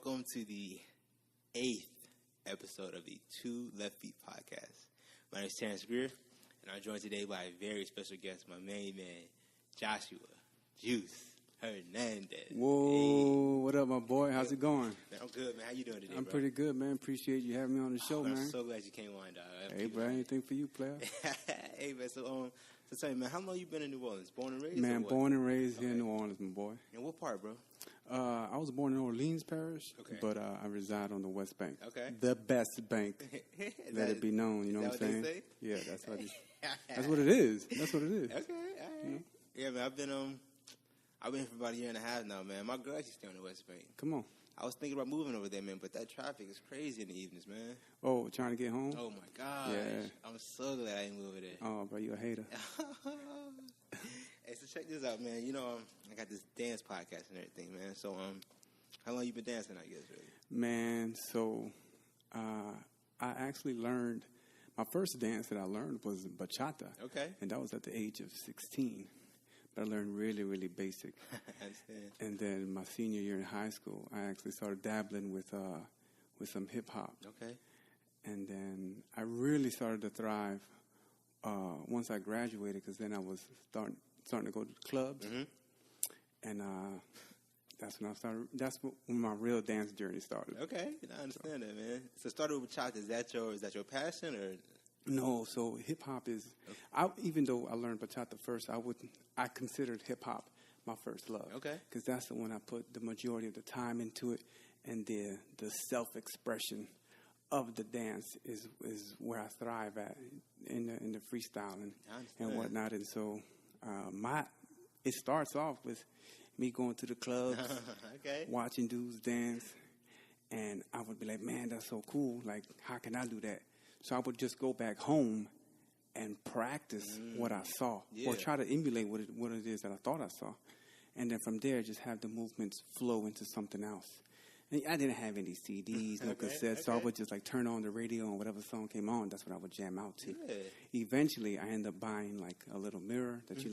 welcome to the 8th episode of the Two Left Feet podcast. My name is Terrence Greer, and I'm joined today by a very special guest, my main man, Joshua Juice Hernandez. Whoa, what up, my boy? How's it going? Man, I'm good, man. How you doing today, I'm bro? pretty good, man. Appreciate you having me on the show, man. I'm so glad you came on, dog. Hey, bro, anything for you, player? Hey, man, so tell me, man, how long you been in New Orleans? Born and raised? Man, born and raised here in New Orleans, my boy. And what part, bro? I was born in Orleans Parish, Okay. but I reside on the West Bank. Okay. The best bank. Let it be known, you know what I'm saying? Say? Yeah, that's what it is. That's what it is. Okay, all right. You know? Yeah, man, I've been here for about a year and a half now, man. My girl actually stay on the West Bank. Come on. I was thinking about moving over there, man, but that traffic is crazy in the evenings, man. Oh, trying to get home? Oh, my gosh. Yeah. I'm so glad I didn't move over there. Oh, bro, you a hater. Hey, so check this out, man. You know, I got this dance podcast and everything, man. So, how long you been dancing, I guess, really? Man, so I actually learned, my first dance that I learned was Bachata. Okay. And that was at the age of 16. But I learned really, really basic. I understand. And then my senior year in high school, I actually started dabbling with some hip-hop. Okay. And then I really started to thrive once I graduated, because then I was starting to go to the clubs. Mm-hmm. And that's when my real dance journey started. Okay, I understand that, man. So, started with Bachata. Is that your passion, or? No, so hip hop is. Even though I learned bachata first, I considered hip hop my first love. Okay, because that's the one I put the majority of the time into it, and the self expression of the dance is where I thrive at in the freestyling and whatnot. And so it starts off with me going to the clubs, okay, watching dudes dance, and I would be like, man, that's so cool. Like, how can I do that? So I would just go back home and practice what I saw, or try to emulate what it is that I thought I saw. And then from there, just have the movements flow into something else. And I didn't have any CDs, no cassettes, so I would just like turn on the radio, and whatever song came on, that's what I would jam out to. Yeah. Eventually, I ended up buying like a little mirror that you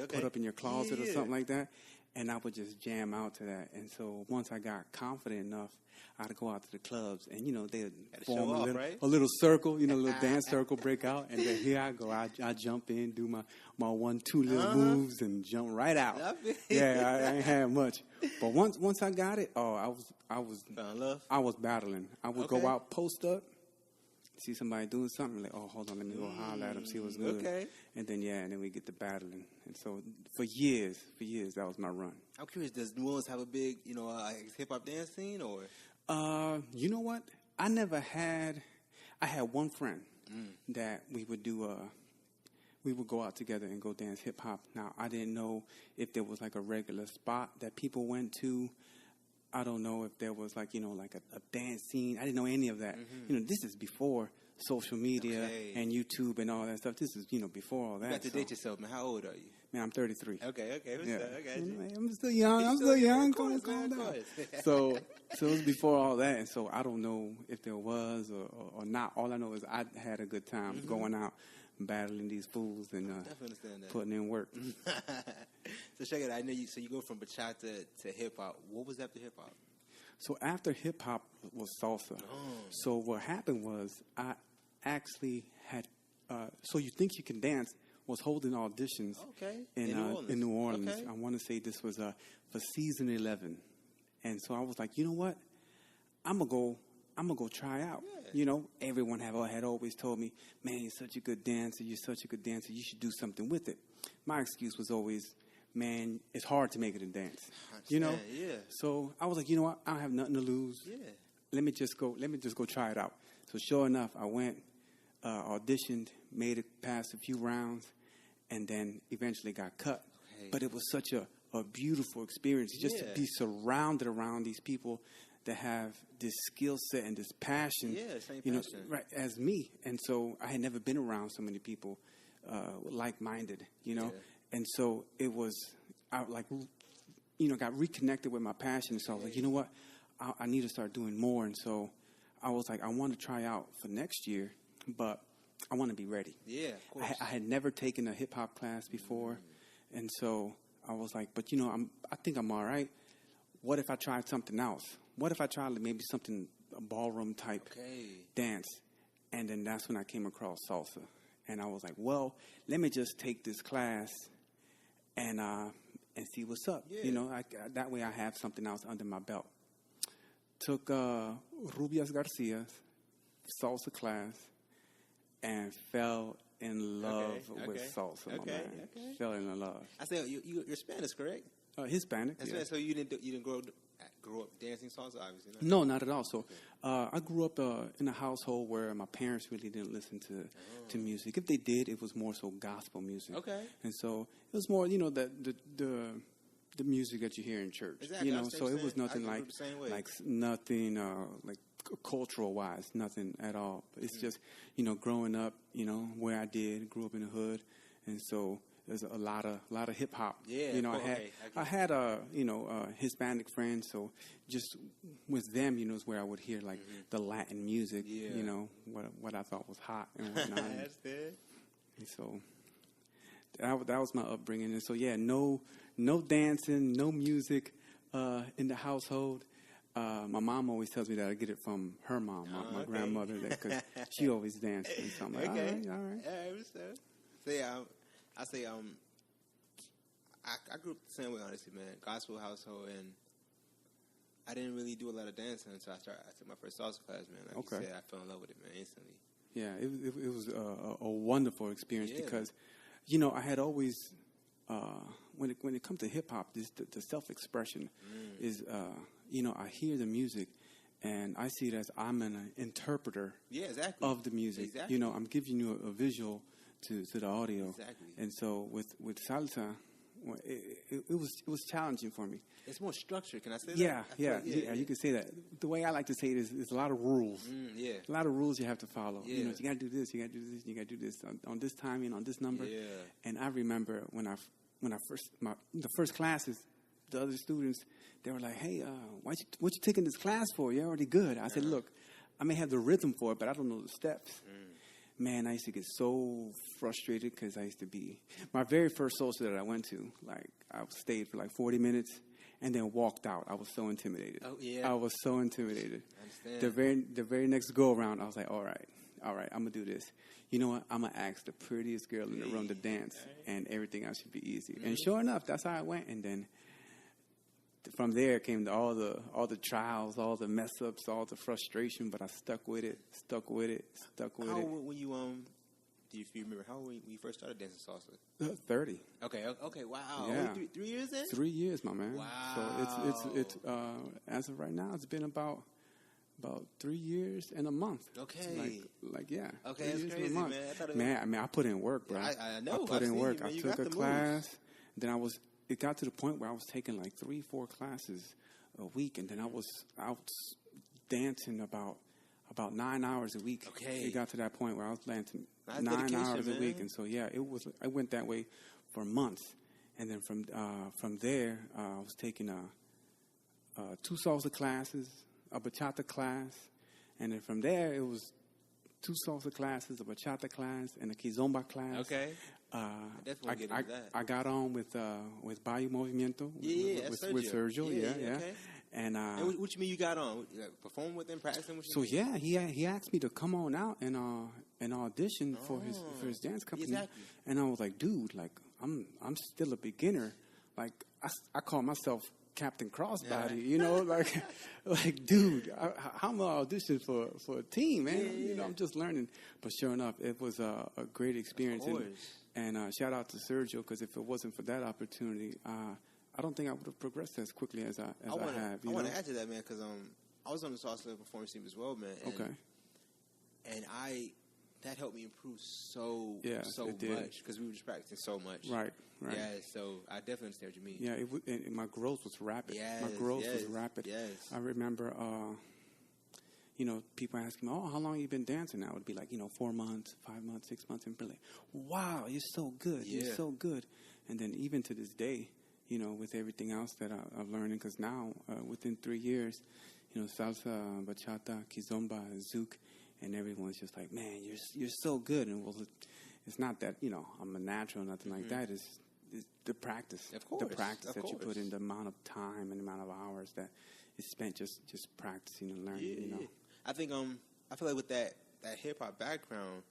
put up in your closet or something like that. And I would just jam out to that. And so once I got confident enough, I'd go out to the clubs, and, you know, they'd form a little circle, you know, a little dance circle break out. And then here I go. I jump in, do my 1-2 little moves, and jump right out. Yeah, I ain't had much. But once I got it, I was found love. I was battling. I would go out, post up, see somebody doing something, like, oh, hold on, let me go holler at them, see what's good. Okay. And then we get to battling. And so for years, that was my run. I'm curious, does New Orleans have a big, hip-hop dance scene, or? You know what? I had one friend that we would go out together and go dance hip-hop. Now, I didn't know if there was like a regular spot that people went to. I don't know if there was like a dance scene. I didn't know any of that. Mm-hmm. This is before social media and YouTube and all that stuff. This is, before all that. You got to date yourself, man. How old are you? Man, I'm 33. Okay. Yeah. I got you. I'm still young. Calm down. So it was before all that, and so I don't know if there was or not. All I know is I had a good time going out, battling these fools, and putting in work. So check it out. I know you. So you go from bachata to hip hop. What was after hip hop? So after hip hop was salsa. Oh. So what happened was I actually had. So You Think You Can Dance was holding auditions in New Orleans. Okay. I want to say this was for season 11, and so I was like, you know what, I'm gonna go try out. Yeah. Everyone had always told me, man, you're such a good dancer, you should do something with it. My excuse was always, man, it's hard to make it in dance. Yeah. So I was like, you know what, I don't have nothing to lose. Yeah. Let me just go try it out. So sure enough, I went, auditioned, made it past a few rounds, and then eventually got cut. Okay. But it was such a beautiful experience just to be surrounded around these people that have this skill set and this passion, same passion. Right, as me. And so I had never been around so many people like-minded, And so it was, I got reconnected with my passion. So I was like, you know what, I need to start doing more. And so I was like, I want to try out for next year, but I want to be ready. Yeah, of course. I had never taken a hip-hop class before, and so I was like, but, I think I'm all right. what if I tried something else? What if I tried maybe something, a ballroom type dance? And then that's when I came across salsa. And I was like, well, let me just take this class and see what's up. Yeah. You know, that way I have something else under my belt. Took Rubias Garcia's salsa class and fell in love with salsa, my man. Fell in love. I said, you're Spanish, correct? Hispanic, yeah. So you didn't grow up dancing salsa, obviously? No, not at all. So I grew up in a household where my parents really didn't listen to music. If they did, it was more so gospel music. Okay. And so it was more, you know, the music that you hear in church. Exactly. You know, so it was nothing like nothing like cultural wise, nothing at all. But it's just, you know, growing up, you know, where I grew up in the hood, and so there's a lot of hip hop. Yeah, you know, I had Hispanic friends, so just with them, you know, is where I would hear like the Latin music. Yeah. You know, what I thought was hot and whatnot. That's good. And so that was my upbringing, and so yeah, no dancing, no music in the household. My mom always tells me that I get it from her mom, my grandmother, because she always danced. And so I'm like, all right. So yeah, I say I grew up the same way, honestly, man. Gospel household, and I didn't really do a lot of dancing until I took my first salsa class, man. Like you said, I fell in love with it, man, instantly. Yeah, it was a wonderful experience because, you know, I had always when it comes to hip hop, the self expression is you know, I hear the music and I see it as I'm an interpreter of the music. Exactly. You know, I'm giving you a visual to the audio. Exactly. And so with salsa, it was challenging for me. It's more structured. Can I say that? Yeah, you can say that. The way I like to say it is a lot of rules. A lot of rules you have to follow. You know, you got to do this, you got to do this, you got to do this on this timing, on this number. Yeah. And I remember when the first classes, the other students, they were like, "Hey, what you taking this class for? You're already good." I said, "Look, I may have the rhythm for it, but I don't know the steps." Man, I used to get so frustrated because I used to be my very first salsa that I went to. Like, I stayed for like 40 minutes and then walked out. I was so intimidated. Oh yeah, I was so intimidated. I understand. The very next go around, I was like, all right, I'm gonna do this. You know what? I'm gonna ask the prettiest girl in the room to dance, and everything else should be easy. And sure enough, that's how I went. And then from there came all the trials, all the mess ups, all the frustration. But I stuck with it. How old when you do you remember how old when you first started dancing salsa? 30. Okay, wow. Yeah. 3 years then? 3 years, my man. Wow. So it's as of right now, it's been about 3 years and a month. Okay. Like yeah. Okay, that's crazy, man. I put in work, bro. I know. I put in work. I took a class. Then it got to the point where I was taking like 3-4 classes a week, and then I was out dancing about 9 hours a week. Okay. It got to that point where I was dancing 9 hours a week, and so yeah, I went that way for months, and then from there I was taking 2 salsa classes, a bachata class, and then from there it was 2 salsa classes, a bachata class, and a Kizomba class. Okay. I got on with Bayou Movimiento. With Sergio. Yeah. Okay. And what you mean you got on? Like, perform with him, practicing with you? So yeah, he asked me to come on out and audition for his dance company. Exactly. And I was like, dude, like I'm still a beginner. Like I call myself Captain Crossbody, you know, like dude, I'm gonna audition for a team, man. Yeah. You know, I'm just learning. But sure enough, it was a great experience. And shout out to Sergio, because if it wasn't for that opportunity, I don't think I would have progressed as quickly as I have. I want to add to that, man, because I was on the salsa performance team as well, man. And that helped me improve so much, because we were just practicing so much. Right. Yeah, so I definitely understand what you mean. Yeah, and my growth was rapid. Yes, my growth was rapid. Yes. I remember, you know, people asking me, "Oh, how long have you been dancing?" I would be like, 4 months, 5 months, 6 months, and be like, "Wow, you're so good. Yeah. You're so good." And then even to this day, you know, with everything else that I've learned, because now within 3 years, you know, salsa, bachata, kizomba, zouk, and everyone's just like, "Man, you're so good." And well, it's not that, you know, I'm a natural or nothing like that. It's the practice. Of course. The practice of that course. you put in, the amount of time and the amount of hours that is spent just practicing and learning. Yeah. You know, I think I feel like with that hip hop background,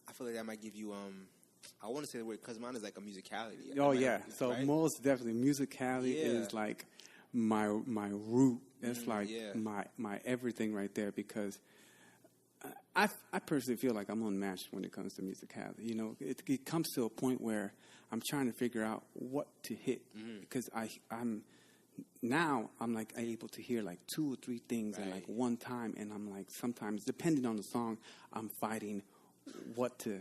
I feel like that might give you I want to say the word because mine is like a musicality. Oh yeah, so right? most definitely musicality is like my root. That's like my everything right there because I personally feel like I'm unmatched when it comes to musicality. You know, it comes to a point where I'm trying to figure out what to hit because I'm like able to hear like 2 or 3 things at like one time, and I'm like sometimes depending on the song, I'm fighting what to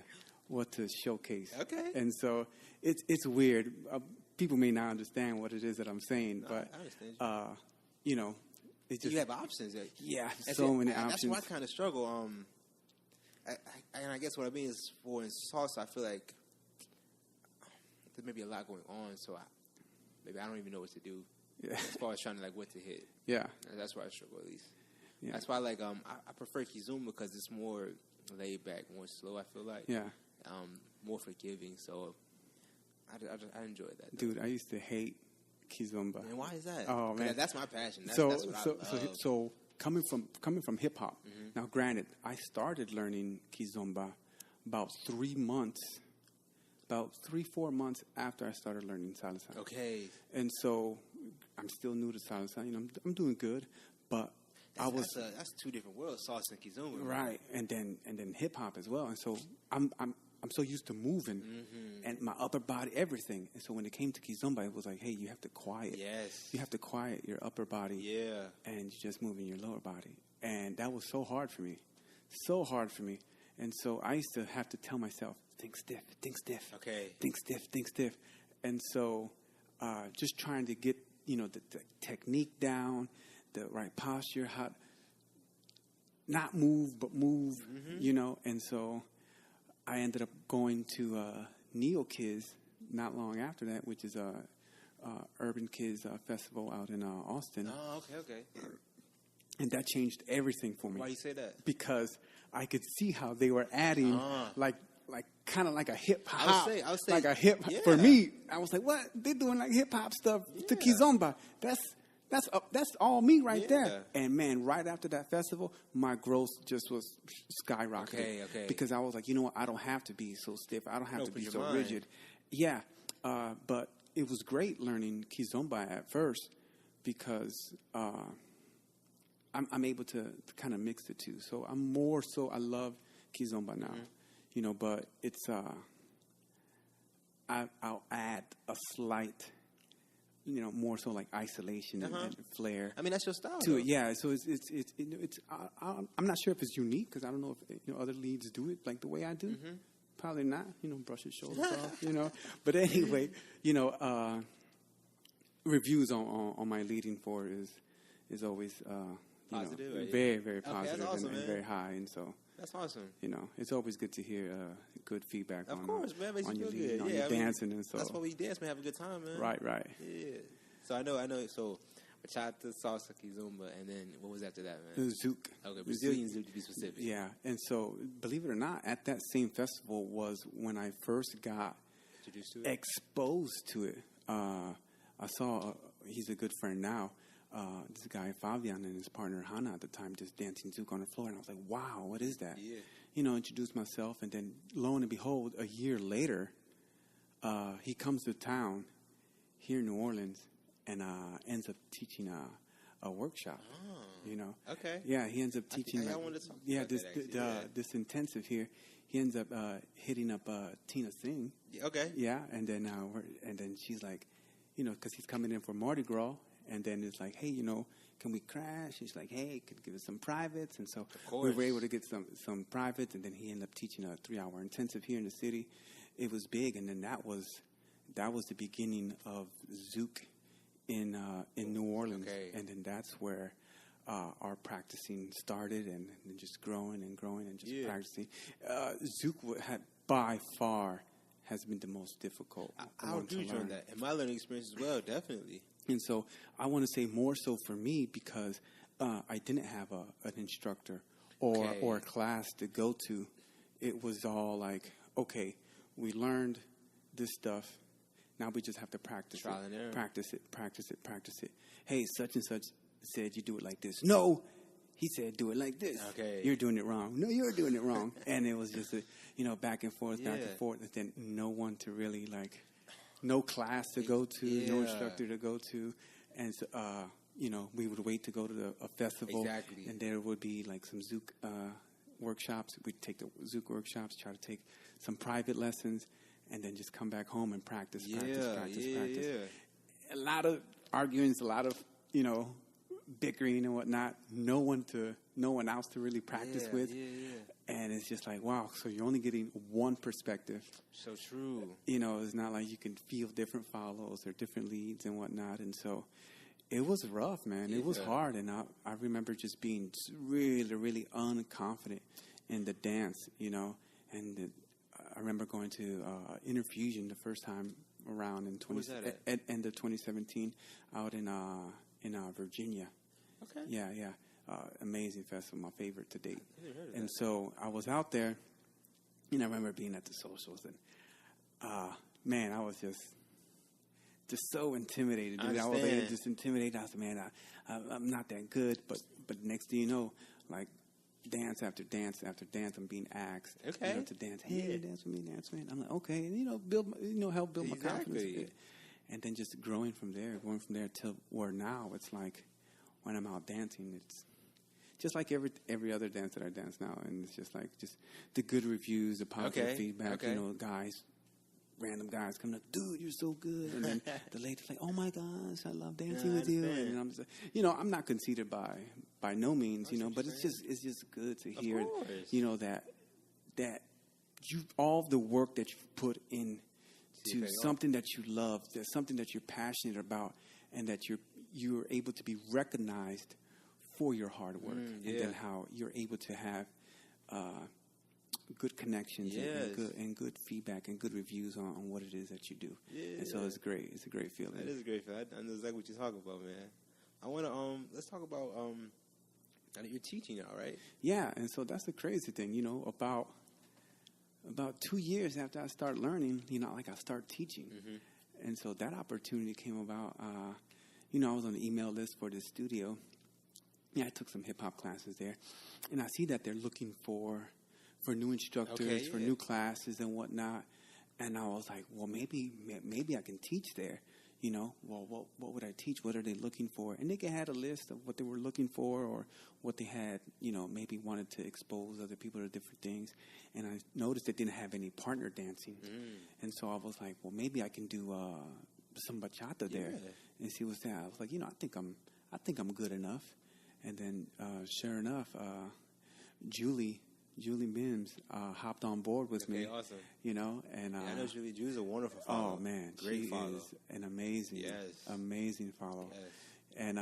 showcase. Okay, and so it's weird. People may not understand what it is that I'm saying, but I understand you know, it just you have options. Yeah, so many options. That's why I kind of struggle. And I guess what I mean is for in salsa, I feel like there may be a lot going on, so maybe I don't even know what to do as far as trying to like what to hit. Yeah, and that's why I struggle at least. Yeah. That's why I prefer Kizomba because it's more laid back, more slow. I feel like more forgiving. So I enjoyed that. Dude, I used to hate Kizomba. And why is that? Oh man, that's my passion. That's what I love. So coming from hip hop. Now, granted, I started learning Kizomba about 3 months, about 3-4 months after I started learning salsa. Okay. And so I'm still new to salsa. You know, I'm doing good, but that's 2 different worlds, salsa and Kizomba. Right, and then hip hop as well. And so I'm so used to moving and my upper body, everything. And so when it came to Kizomba, it was like, hey, you have to quiet. Yes. You have to quiet your upper body. Yeah. And you're just moving your lower body. And that was so hard for me. So hard for me. And so I used to have to tell myself, think stiff, think stiff. Okay. Think stiff, think stiff. And so just trying to get, you know, the technique down, the right posture, how not move, but move, you know. And so I ended up going to Neo Kids not long after that, which is a Urban Kids Festival out in Austin. Oh, okay. And that changed everything for me. Why you say that? Because I could see how they were adding like kind of like a hip hop. I would say like a hip for me. I was like, what? They're doing like hip hop stuff to Kizomba. That's all me right there. And man, right after that festival, my growth just was skyrocketing. Okay. Because I was like, you know what? I don't have to be so stiff. I don't have to be so rigid. Yeah. But it was great learning Kizomba at first because I'm able to kind of mix the two. So I love Kizomba now. You know, but it's I'll add a slight, you know, more so like isolation and flair. I mean, that's your style to it. Yeah. So it's I'm not sure if it's unique because I don't know if other leads do it like the way I do. Probably not. You know, brush his shoulders off. You know, but anyway, you know, reviews on my leading for is always positive, know, very very positive that's awesome, and very high, and so. That's awesome. You know, it's always good to hear good feedback of course, man, makes on you your feel leading, good. on your dancing and so. That's why we dance, man. Have a good time, man. Right. Yeah. So I know. So Bachata, Salsa, Kizomba, and then what was after that, man? Zouk. Okay, Brazilian Zouk to be specific. Yeah, and so believe it or not, at that same festival was when I first got introduced to it, exposed to it. I saw he's a good friend now. This guy Fabian and his partner Hannah at the time just dancing Zouk on the floor, and I was like, "Wow, what is that?" Yeah. You know, introduced myself, and then lo and behold, a year later, he comes to town here in New Orleans and ends up teaching a workshop. Oh, you know, okay, yeah, he ends up teaching. I wanted to talk about this intensive here. He ends up hitting up Tina Singh. Okay, yeah, and then she's like, you know, because he's coming in for Mardi Gras. And then it's like, hey, you know, can we crash? She's like, hey, could give us some privates. And so we were able to get some privates. And then he ended up teaching a 3-hour intensive here in the city. It was big. And then that was the beginning of Zouk in New Orleans. Okay. And then that's where our practicing started and just growing and just practicing. Zouk had by far has been the most difficult. I'll agree on that. And my learning experience as well, definitely. And so I want to say more so for me because I didn't have an instructor or a class to go to. It was all like, okay, we learned this stuff. Now we just have to practice Trial and error. Practice it. Hey, such and such said you do it like this. No, he said do it like this. Okay. You're doing it wrong. No, you're doing it wrong. And it was just, back and forth. And then no one to really, like, no class to go to, no instructor to go to. And, so, we would wait to go to a festival. Exactly. And there would be, like, some Zouk workshops. We'd take the Zouk workshops, try to take some private lessons, and then just come back home and practice. A lot of arguments, a lot of, bickering and whatnot. No one else to really practice with. And it's just like, wow, so you're only getting one perspective. So true. It's not like you can feel different follows or different leads and whatnot. And so it was rough, man. Yeah. It was hard. And I remember just being really, really unconfident in the dance, And I remember going to Interfusion the first time around in end of 2017 out in Virginia. Okay. Yeah. Amazing festival, my favorite to date. And so I was out there, and I remember being at the socials, and man, I was just so intimidated. Dude. I was just intimidated. I was, man, I'm not that good, but next thing you know, like dance after dance after dance, I'm being asked to dance. Hey, dance with me. I'm like, okay, and help build my confidence a bit. And then just growing from there till where now it's like when I'm out dancing, it's just like every other dance that I dance now, and it's just like the good reviews, the positive feedback. Random guys coming up, dude, you're so good, and then the lady's like, oh my gosh, I love dancing with you, and I'm just like, I'm not conceited by no means, but it's just good to hear, that you all the work that you've put in to something that you love, there's something that you're passionate about, and that you're able to be recognized for your hard work, and then how you're able to have good connections and good feedback and good reviews on what it is that you do. And so it's great. It's a great feeling. It is a great feeling. I know exactly what you're talking about, man. I want to let's talk about now that you're teaching now, right? Yeah, and so that's the crazy thing, about 2 years after I start learning, I start teaching. Mm-hmm. And so that opportunity came about. I was on the email list for this studio. Yeah, I took some hip-hop classes there. And I see that they're looking for new instructors, for new classes and whatnot. And I was like, well, maybe I can teach there. Well, what would I teach? What are they looking for? And they had a list of what they were looking for or what they had, maybe wanted to expose other people to different things. And I noticed they didn't have any partner dancing. And so I was like, well, maybe I can do some bachata there and see what's that. I was like, I think I'm good enough. And then, sure enough, Julie Mims hopped on board with me. Awesome. And I know Julie. Julie's a wonderful follow. Oh man, great she follow. Is an amazing follow. Yes. And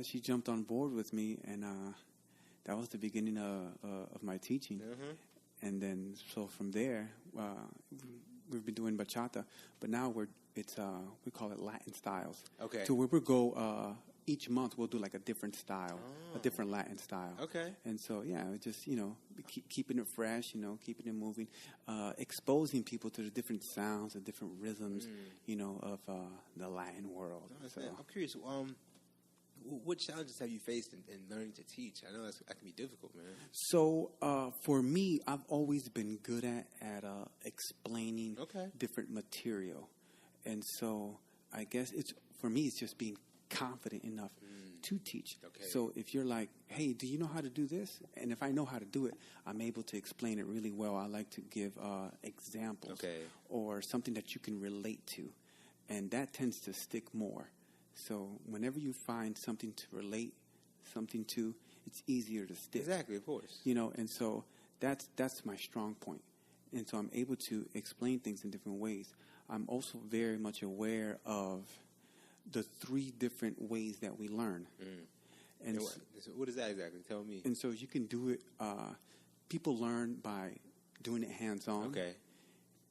she jumped on board with me, and that was the beginning of my teaching. Mm-hmm. And then so from there, we've been doing bachata, but now we call it Latin styles. Okay. So we will go. Each month we'll do like a different style, a different Latin style. Okay. And so, just, keeping it fresh, keeping it moving, exposing people to the different sounds, the different rhythms, of the Latin world. So. I'm curious, what challenges have you faced in learning to teach? I know that can be difficult, man. So, for me, I've always been good at explaining different material. And so, I guess for me, it's just being confident enough to teach. Okay. So if you're like, hey, do you know how to do this? And if I know how to do it, I'm able to explain it really well. I like to give examples or something that you can relate to. And that tends to stick more. So whenever you find something to relate something to, it's easier to stick. Exactly, of course. And so that's my strong point. And so I'm able to explain things in different ways. I'm also very much aware of the 3 different ways that we learn. And what is that exactly? Tell me. And so you can do it, people learn by doing it hands-on. Okay.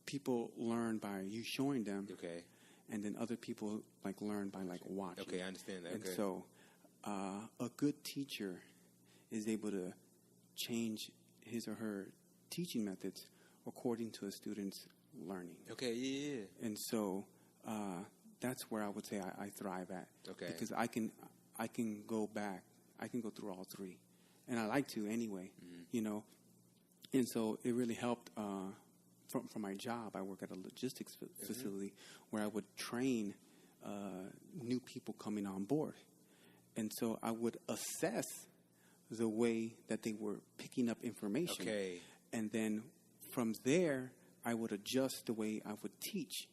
People learn by you showing them. Okay. And then other people learn by watching. Okay, I understand that. And so a good teacher is able to change his or her teaching methods according to a student's learning. Okay, yeah. And so that's where I would say I thrive at. Okay. Because I can go back. I can go through all three, and I like to anyway. You know, and so it really helped. For my job, I work at a logistics facility where I would train new people coming on board, and so I would assess the way that they were picking up information. Okay. And then from there, I would adjust the way I would teach.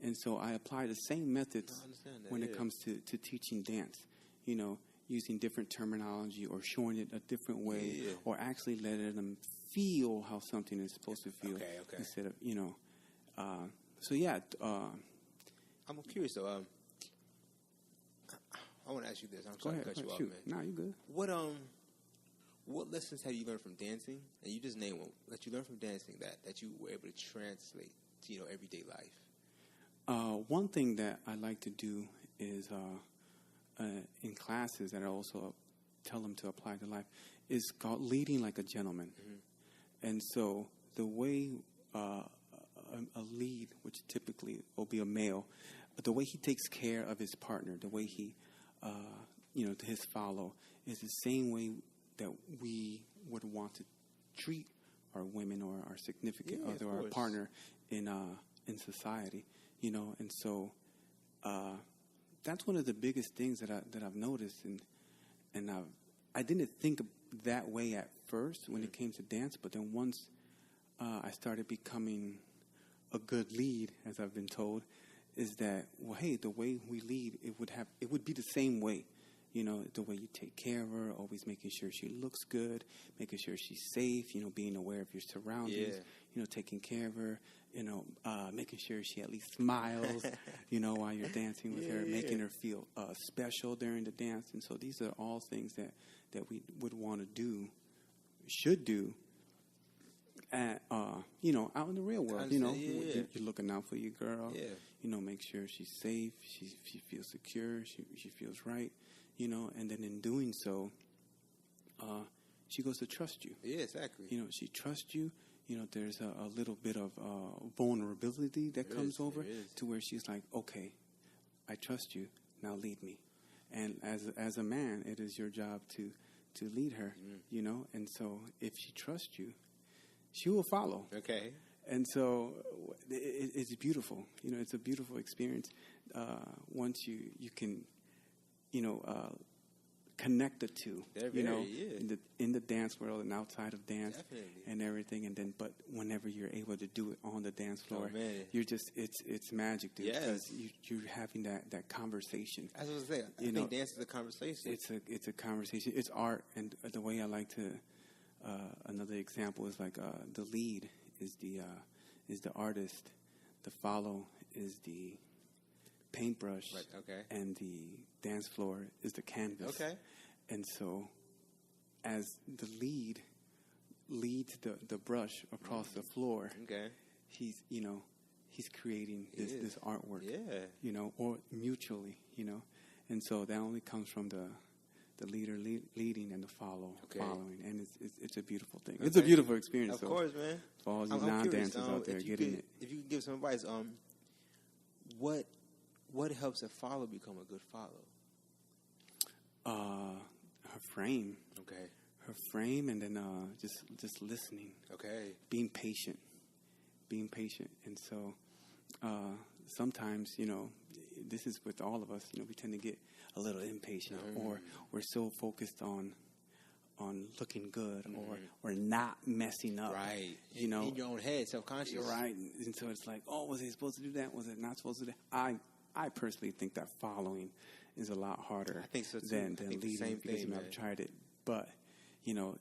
And so I apply the same methods when it comes to teaching dance, you know, using different terminology or showing it a different way or actually letting them feel how something is supposed to feel instead of, you know. So, yeah. I'm curious, though. I want to ask you this. I'm sorry to cut you off, man. No, you're good. What lessons have you learned from dancing? And you just name one that you learned from dancing that you were able to translate to, you know, everyday life. One thing that I like to do is in classes that I also tell them to apply to life is called leading like a gentleman. And so the way a lead, which typically will be a male, but the way he takes care of his partner, the way he, you know, his follow, is the same way that we would want to treat our women or our significant other or our partner in society, you know. And so that's one of the biggest things that I've noticed, and I didn't think that way at first when it came to dance, but then once I started becoming a good lead, as I've been told, is that, well, hey, the way we lead, it would be the same way. You know, the way you take care of her, always making sure she looks good, making sure she's safe, you know, being aware of your surroundings, you know, taking care of her, you know, making sure she at least smiles, you know, while you're dancing with her, making her feel special during the dance. And so these are all things that we would want to do, should do, at, you know, out in the real world. You know, you're looking out for your girl, you know, make sure she's safe, she feels secure, she feels right. You know, and then in doing so, she goes to trust you. Yeah, exactly. You know, she trusts you. You know, there's a little bit of vulnerability that comes over to where she's like, okay, I trust you. Now lead me. And as a man, it is your job to lead her. You know, and so if she trusts you, she will follow. Okay. And so it's beautiful. You know, it's a beautiful experience once you can, you know, connect the two, you know, in the dance world and outside of dance and everything. And then, but whenever you're able to do it on the dance floor, you're just, it's magic, dude. Because you're having that conversation. As I was saying, I think dance is a conversation. It's a conversation. It's art. And the way I like to, another example is like, the lead is the artist. The follow is the paintbrush, and the dance floor is the canvas. Okay. And so as the lead leads the brush across the floor, he's creating this artwork, you know, or mutually, you know. And so that only comes from the leader leading and the following, and it's a beautiful thing. It's a beautiful experience. Of course, man. For all you non-dancers out there getting it. If you could give some advice, what helps a follow become a good follow? Her frame. Okay. Her frame, and then just listening. Okay. Being patient. And so sometimes, you know, this is with all of us. You know, we tend to get a little impatient, or we're so focused on looking good, or not messing up. Right. You know, in your own head, self-conscious. You're right. And so it's like, oh, was he supposed to do that? Was it not supposed to do that? I personally think that following is a lot harder than leading, because I've tried it. But, you know,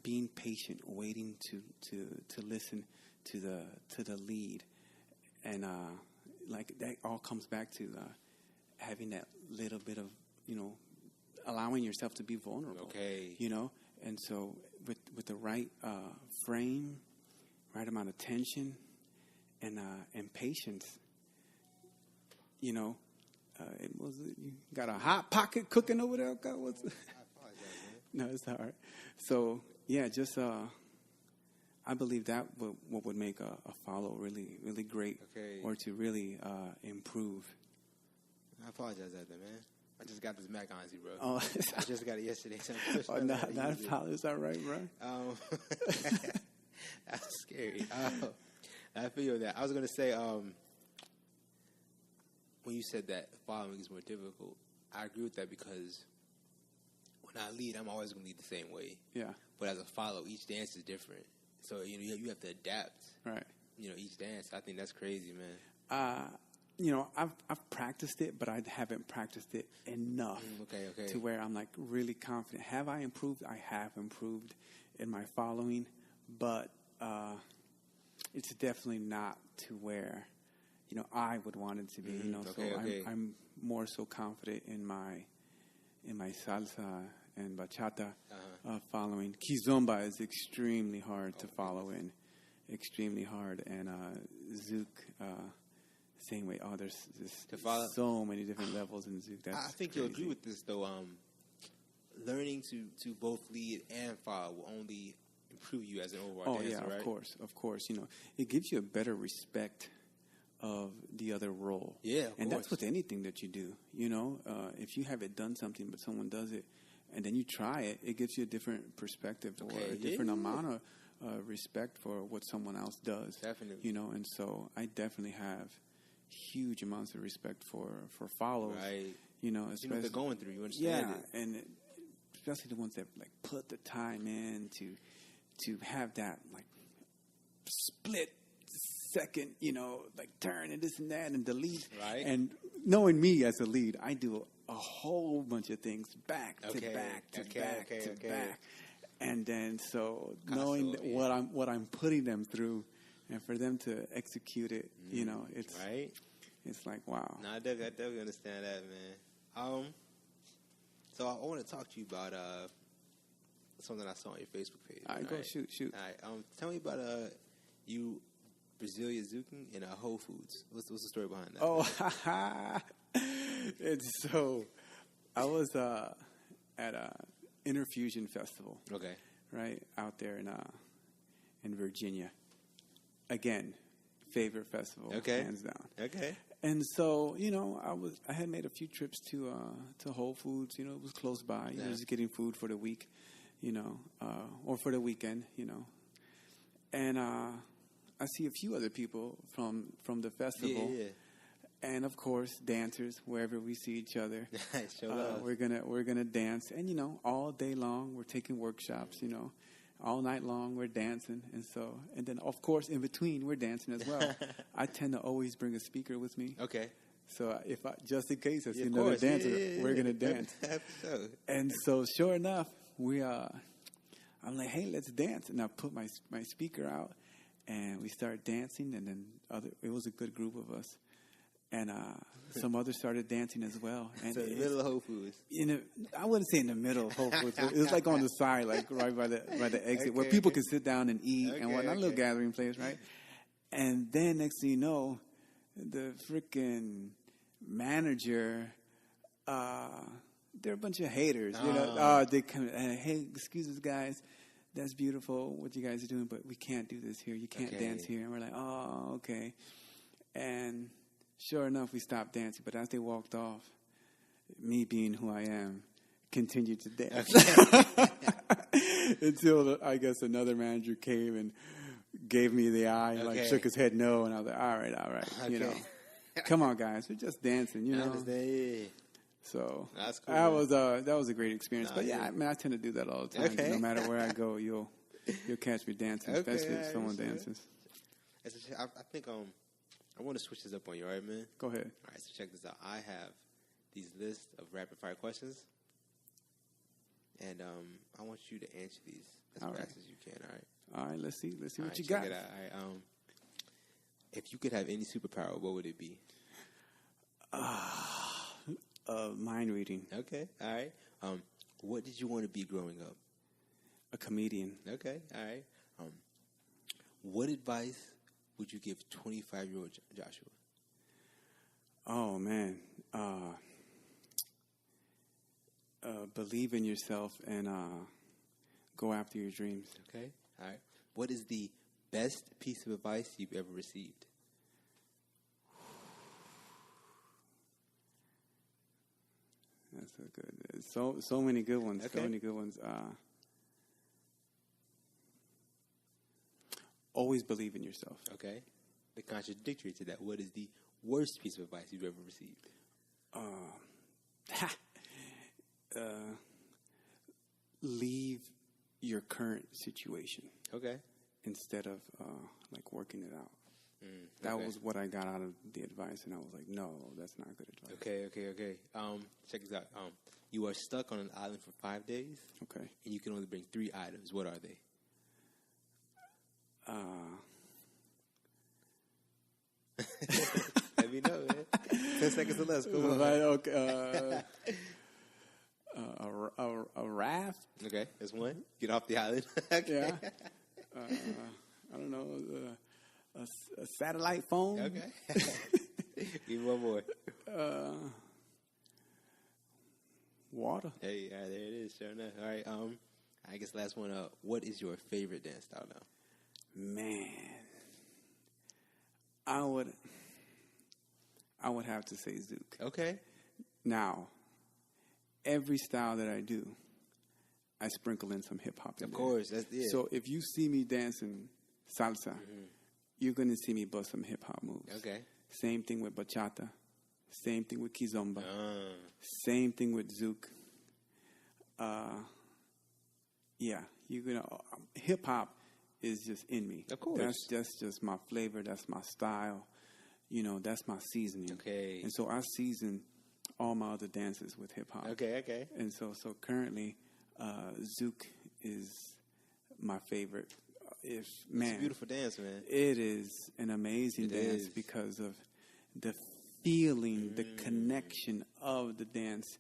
being patient, waiting to listen to the lead, and like that all comes back to having that little bit of, you know, allowing yourself to be vulnerable. Okay. You know, and so with the right frame, right amount of tension, and patience. You know, you got a hot pocket cooking over there? Okay, what's I apologize, man. No, it's all right. So, yeah, just I believe that what would make a follow really, really great, or to really improve. I apologize after that, man. I just got this Mac on you, bro. Oh, I just got it yesterday. So not apologize. Is that right, bro? That's scary. I feel that. I was going to say, when you said that following is more difficult, I agree with that because when I lead, I'm always going to lead the same way. Yeah. But as a follow, each dance is different. So, you have to adapt. Right. Each dance. I think that's crazy, man. I've practiced it, but I haven't practiced it enough to where I'm like really confident. Have I improved? I have improved in my following, but it's definitely not to where I would want it to be. I'm more so confident in my salsa and bachata following. Kizomba is extremely hard to follow in, extremely hard, and Zouk. Same way. Oh, there's so many different levels in Zouk. I think you'll agree with this, though. Learning to both lead and follow will only improve you as an overall dancer, right? Of course. It gives you a better respect of the other role. Yeah, and that's with anything that you do. If you haven't done something but someone does it, and then you try it, it gives you a different perspective or a different amount of respect for what someone else does. Definitely. And so I definitely have huge amounts of respect for follows. Right. Especially what they're going through. You understand it. And especially the ones that like put the time in to have that like split second, like turn and this and that and delete. Right. And knowing me as a lead, I do a whole bunch of things back to back to back. And then so knowing what I'm putting them through. And for them to execute it, it's right. It's like, wow. No, I definitely understand that, man. So I want to talk to you about something I saw on your Facebook page. All right, go shoot. All right, tell me about you Brazilian Zouking in Whole Foods. What's the story behind that? Oh, it's so. I was at a Interfusion Festival. Okay. Right out there in Virginia. Again, favorite festival, hands down. Okay. And so, I had made a few trips to Whole Foods. It was close by. Just getting food for the week, or for the weekend, And I see a few other people from the festival. Yeah. And of course, dancers. Wherever we see each other, we're gonna dance. And all day long, we're taking workshops. All night long, we're dancing, and then of course in between, we're dancing as well. I tend to always bring a speaker with me. Okay. So just in case I see another dancer, we're gonna dance. And so, sure enough, I'm like, hey, let's dance, and I put my speaker out, and we start dancing, and then it was a good group of us. And some others started dancing as well. And so in the middle of Whole Foods. I wouldn't say in the middle of Whole Foods. It was like on the side, like right by the exit, where people can sit down and eat and whatnot. A little gathering place, right? And then next thing you know, the freaking manager, they're a bunch of haters. They come, hey, excuse us, guys. That's beautiful what you guys are doing, but we can't do this here. You can't dance here. And we're like, oh, okay. And sure enough, we stopped dancing. But as they walked off, me being who I am, continued to dance. Until, I guess, another manager came and gave me the eye, like shook his head no. And I was like, all right. Come on, guys. We're just dancing, I understand. So that's cool, that was a great experience. But yeah, I tend to do that all the time. No matter where I go, you'll catch me dancing, especially if someone dances. I think I want to switch this up on you, all right, man? Go ahead. All right, so check this out. I have these lists of rapid fire questions, and I want you to answer these as fast as you can. All right. All right. Let's see what you got. Check it out. All right. If you could have any superpower, what would it be? Mind reading. Okay. All right. What did you want to be growing up? A comedian. Okay. All right. What advice would you give 25-year-old Joshua? Oh, man. Believe in yourself and go after your dreams. Okay. All right. What is the best piece of advice you've ever received? That's a good. So many good ones. Okay. So many good ones. Always believe in yourself. Okay. The contradictory to that, what is the worst piece of advice you've ever received? Leave your current situation. Okay. Instead of working it out. That was what I got out of the advice, and I was like, no, that's not good advice. Okay. Check this out. You are stuck on an island for 5 days. Okay. And you can only bring 3 items. What are they? Let me know, man. 10 seconds or less. Come on. Okay. A raft. Okay, that's one. Get off the island. Okay. Yeah. I don't know. A satellite phone. Okay. Give me one more. Water. Hey, there it is. Sure enough. All right. I guess last one. What is your favorite dance style now? Man, I would have to say Zouk. Okay. Now, every style that I do, I sprinkle in some hip hop. Of course, that's it. So if you see me dancing salsa, you're going to see me bust some hip hop moves. Okay. Same thing with Bachata. Same thing with Kizomba. Same thing with Zouk. Yeah, you're gonna. Hip hop is just in me. Of course. That's just my flavor. That's my style. You know, that's my seasoning. Okay. And so I season all my other dances with hip hop. Okay. And so currently, Zouk is my favorite. It's a beautiful dance, man. It is an amazing dance because of the feeling, the connection of the dance,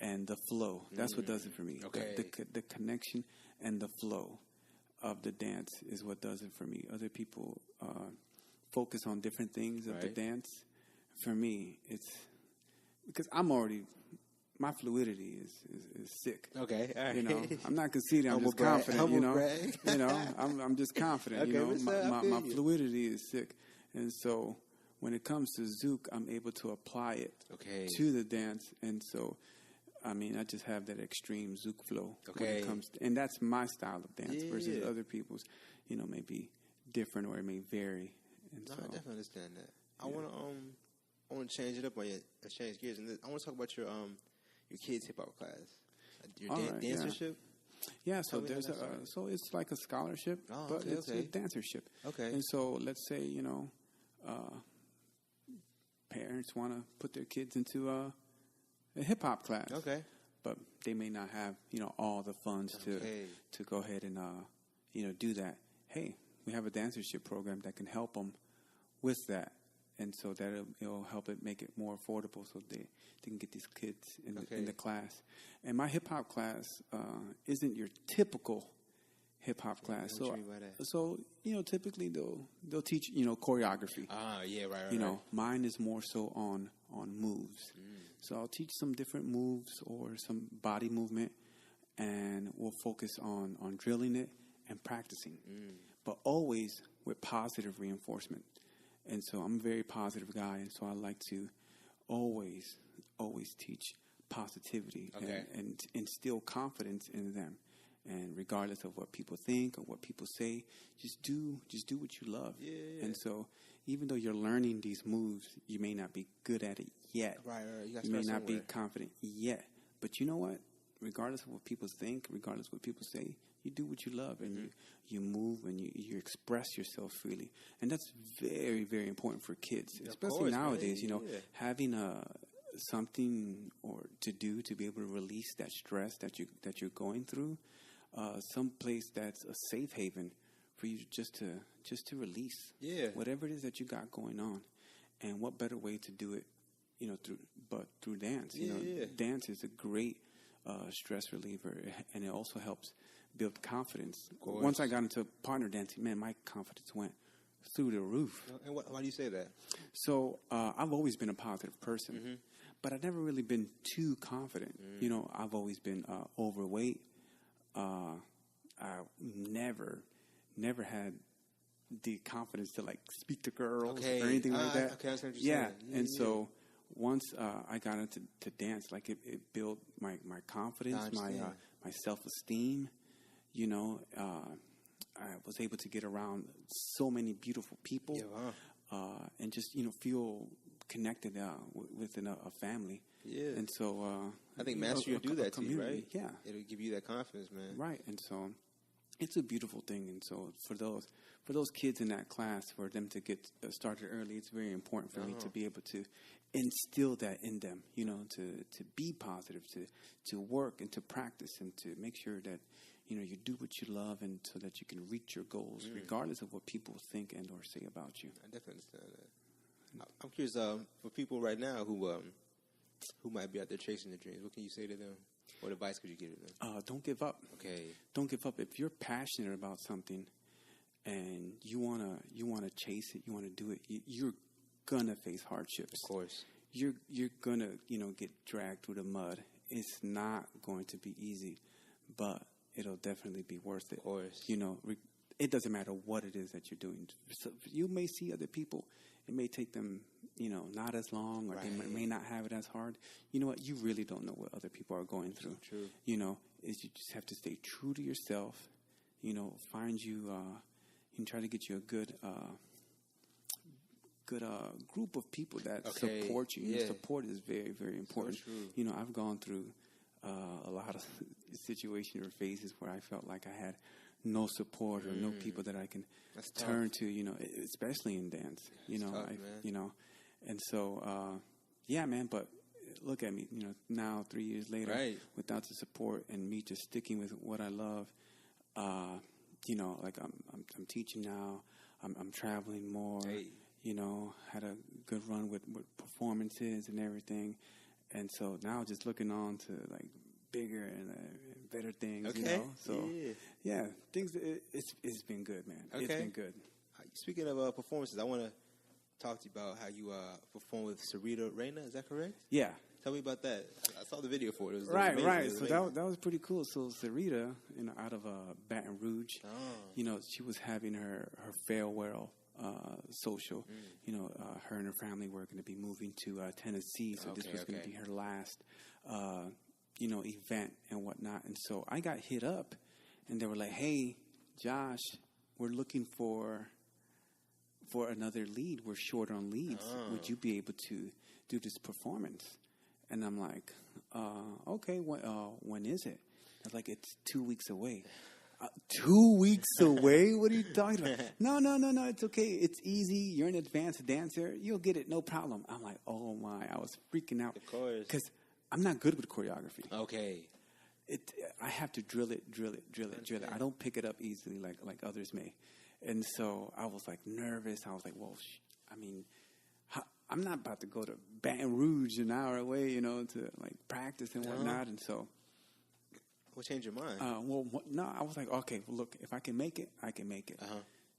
and the flow. That's what does it for me. Okay. The connection and the flow of the dance is what does it for me. Other people focus on different things of the dance. For me, it's because my fluidity is sick. Okay, all right. You know, I'm not conceited. I'm just confident. You know, I'm just confident. Okay, you know, my fluidity is sick, and so when it comes to Zouk, I'm able to apply it to the dance, and so I mean, I just have that extreme Zouk flow when it comes to, and that's my style of dance versus other people's. You know, may be different or it may vary. And no, I definitely understand that. I want to change it up on you. Change gears, and I want to talk about your kids' hip hop class, your dancership. Yeah, so there's so it's like a scholarship, but it's a dancership. Okay. And so let's say parents want to put their kids into a hip hop class. Okay. But they may not have all the funds to go ahead and do that. Hey, we have a dancership program that can help them with that. And so that it'll help it make it more affordable, so they can get these kids in the class. And my hip hop class isn't your typical hip hop class. So typically they'll teach choreography. Right. Mine is more so on moves. So I'll teach some different moves or some body movement, and we'll focus on drilling it and practicing, but always with positive reinforcement. And so I'm a very positive guy, and so I like to always teach positivity and instill confidence in them. And regardless of what people think or what people say, just do what you love. Yeah. And so even though you're learning these moves, you may not be good at it yet. Right. You may not be confident yet. But you know what? Regardless of what people think, regardless of what people say, you do what you love, and you move and you express yourself freely. And that's very, very important for kids, especially nowadays. Having something or to do to be able to release that stress that you're going through, some place that's a safe haven for you just to release whatever it is that you got going on. And what better way to do it, through dance. Dance is a great stress reliever, and it also helps build confidence. Once I got into partner dancing, man, my confidence went through the roof. And why do you say that? So I've always been a positive person, but I've never really been too confident. I've always been overweight. I never never had the confidence to like speak to girls or anything like that. Okay, I understand what you're saying. And so once I got into dance, like it built my confidence, my self-esteem. You know, I was able to get around so many beautiful people, and just feel connected within a family. Yeah, and so I think mastery will do that to you, right? Yeah, it'll give you that confidence, man. Right, and so it's a beautiful thing. And so for those kids in that class, for them to get started early, it's very important for me to be able to instill that in them. You know, to be positive, to work and to practice, and to make sure that you do what you love, and so that you can reach your goals, regardless of what people think and or say about you. I definitely understand that. I'm curious, for people right now who might be out there chasing their dreams, what can you say to them? What advice could you give them? Don't give up. Okay. Don't give up. If you're passionate about something and you wanna chase it, you wanna do it, you're gonna face hardships. Of course. You're gonna get dragged through the mud. It's not going to be easy, but it'll definitely be worth it. Of course. It doesn't matter what it is that you're doing. So you may see other people. It may take them, not as long, or they may not have it as hard. You know what? You really don't know what other people are going through. So true. You just have to stay true to yourself. Find you, try to get you a good group of people that support you. Yeah. Support is very, very important. So true. I've gone through a lot of situations or phases where I felt like I had no support or no people that I can turn to, especially in dance, and so, man, but look at me, now 3 years later, without the support and me just sticking with what I love, like I'm teaching now, I'm traveling more, had a good run with performances and everything. And so now just looking on to like bigger and better things, So things. It's been good, man. Okay. It's been good. Speaking of performances, I want to talk to you about how you performed with Sarita Reina. Is that correct? Yeah. Tell me about that. I saw the video for it. It was right. Amazing. So that was pretty cool. So Sarita, out of Baton Rouge, she was having her farewell social. Her and her family were going to be moving to Tennessee, so this was going to be her last, event and whatnot. And so I got hit up, and they were like, "Hey, Josh, we're looking for another lead. We're short on leads. Would you be able to do this performance?" And I'm like, "Okay. When is it?" I was like, "It's 2 weeks away." 2 weeks away? What are you talking about? No, it's okay. It's easy. You're an advanced dancer. You'll get it, no problem. I'm like, oh my, I was freaking out. Of course. Because I'm not good with choreography. Okay. I have to drill it. I don't pick it up easily like others may. And so I was like nervous. I was like, well, I'm not about to go to Baton Rouge an hour away, to like practice and whatnot. And so... What changed your mind? I was like, okay, well, look, if I can make it, I can make it.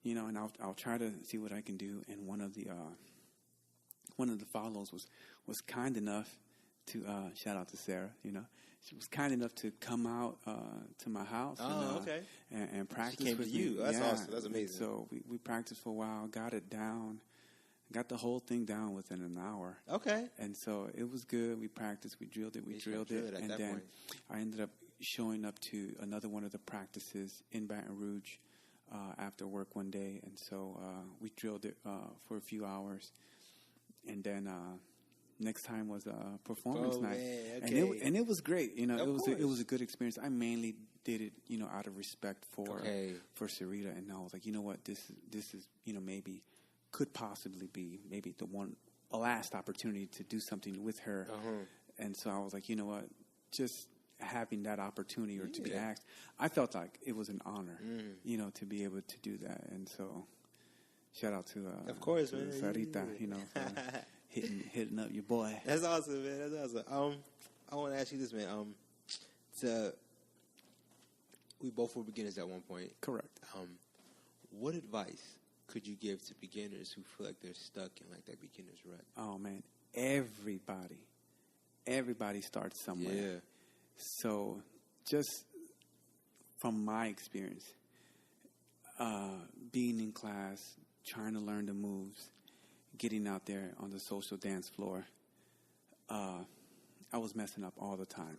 And I'll try to see what I can do. And one of the follows was kind enough to shout out to Sarah. She was kind enough to come out to my house. And practice. She came with to you. Me. That's awesome. That's amazing. So we practiced for a while, got it down. Got the whole thing down within an hour. Okay. And so it was good. We practiced. We drilled it. And then I ended up showing up to another one of the practices in Baton Rouge after work one day. And so we drilled it for a few hours. And then next time was a performance night. Man, okay. And it was great. It was a good experience. I mainly did it, out of respect for Sarita. And I was like, you know what, this is, maybe could possibly be maybe a last opportunity to do something with her. And so I was like, you know what, just having that opportunity or to be asked, I felt like it was an honor, to be able to do that. And so shout out to of course, man. Sarita, for hitting up your boy. That's awesome, man. That's awesome. I want to ask you this, man. We both were beginners at one point. Correct. What advice could you give to beginners who feel like they're stuck in like that beginner's rut? Oh man, everybody starts somewhere. Yeah. So just from my experience, being in class, trying to learn the moves, getting out there on the social dance floor, I was messing up all the time.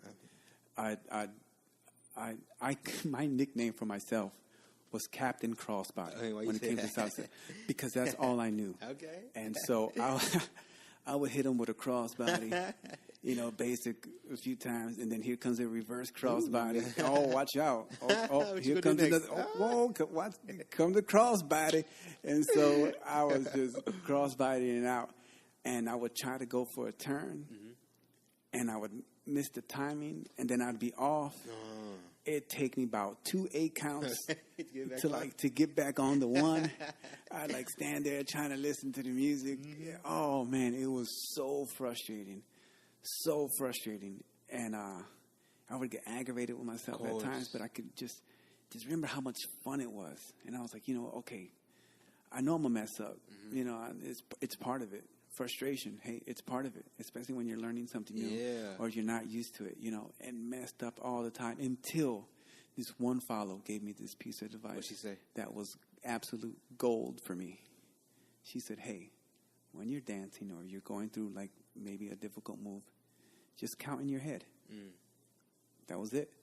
My nickname for myself was Captain Crossbody when it came to salsa, because that's all I knew. Okay. And so I would hit him with a crossbody, basic a few times, and then here comes a reverse crossbody. Oh, watch out! Oh, here comes another. Oh, whoa! Watch, come the crossbody, and so I was just crossbodying out, and I would try to go for a turn, and I would miss the timing, and then I'd be off. It'd take me about 2 8 counts to get back on the one. I'd stand there trying to listen to the music. Oh man, it was so frustrating, and I would get aggravated with myself at times. But I could just remember how much fun it was, and I was like, okay, I know I'm gonna mess up. It's part of it. Frustration, hey, it's part of it, especially when you're learning something new or you're not used to it, and messed up all the time until this one follow gave me this piece of advice. What'd she say? That was absolute gold for me. She said, hey, when you're dancing or you're going through maybe a difficult move, just count in your head. That was it.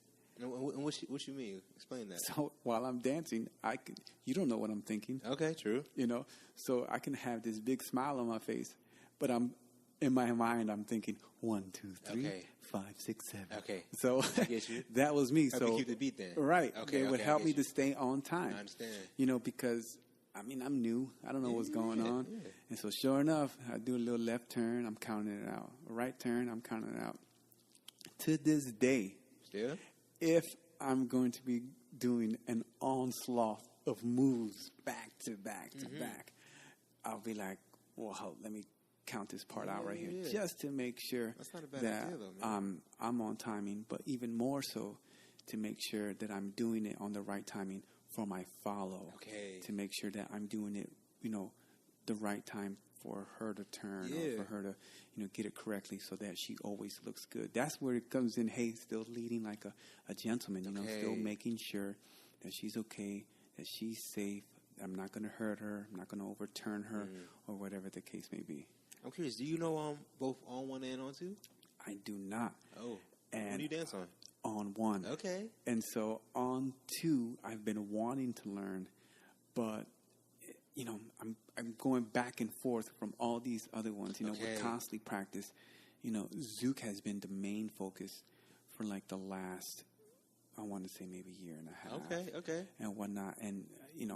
And what you mean? Explain that. So while I'm dancing, you don't know what I'm thinking. Okay, true. So I can have this big smile on my face, but in my mind, I'm thinking 1, 2, 3, 5, 6, 7. Okay. So I get you. that was me. Help so you keep the beat then. Right. Okay. It would help me to stay on time. I understand. Because I'm new. I don't know what's going on. Yeah. And so sure enough, I do a little left turn, I'm counting it out. A right turn, I'm counting it out. To this day, still, if I'm going to be doing an onslaught of moves back to back to back, I'll be like, well, let me count this part out right here, just to make sure that I'm on timing, but even more so to make sure that I'm doing it on the right timing for my follow. Okay. To make sure that I'm doing it, the right time for her to turn or for her to, get it correctly so that she always looks good. That's where it comes in, hey, still leading like a gentleman, still making sure that she's okay, that she's safe. I'm not going to hurt her. I'm not going to overturn her or whatever the case may be. I'm curious, do you know both on one and on two? I do not. Oh. And what do you dance on? On one. Okay. And so on two, I've been wanting to learn, but I'm going back and forth from all these other ones. We constantly practice. Zouk has been the main focus for the last, I want to say maybe a year and a half. Okay. And whatnot. And,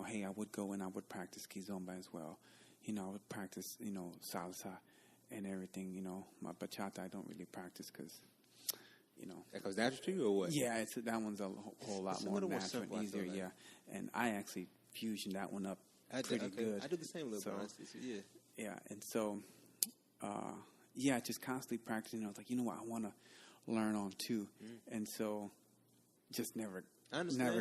hey, I would go and I would practice Kizomba as well. I would practice, Salsa and everything. My Bachata I don't really practice because, That comes natural to you or what? Yeah, that one's a whole lot more natural and easier, yeah. And I actually fusion that one up pretty good. I do the same little honestly, so yeah. Yeah, and so, just constantly practicing. I was like, what, I want to learn on two. And so, just never